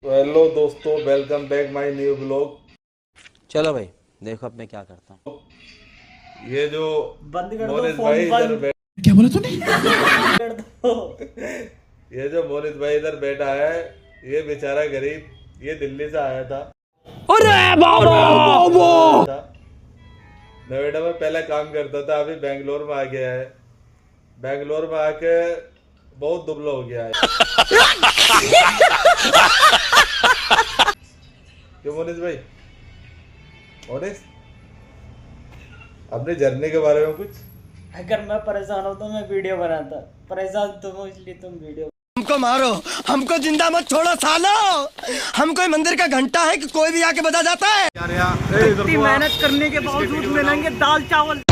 तो हेलो दोस्तों, welcome back my new blog. चलो भाई देखो अब मैं क्या करता हूँ। ये जो बंद कर दो मोनित फोन भाई इधर बंद क्या बोला तूने? कर दो। ये जो मोनित भाई इधर बैठा है, ये बेचारा गरीब, ये दिल्ली से आया था। नोएडा में पहले काम करता था, अभी बेंगलोर में आ गया है। बेंगलोर में आके बहुत दुबला हो गया है। क्यों मोनित भाई? मोनित, अपने जर्नी के बारे में कुछ? अगर मैं परेशान होता तो मैं वीडियो बनाता, परेशान तुम हो इसलिए तुम वीडियो। हमको मारो, हमको जिंदा मत छोड़ो सालो। हम कोई मंदिर का घंटा है कि कोई भी आके बजा जाता है। इतनी मेहनत करने के बावजूद मिलेंगे दाल चावल।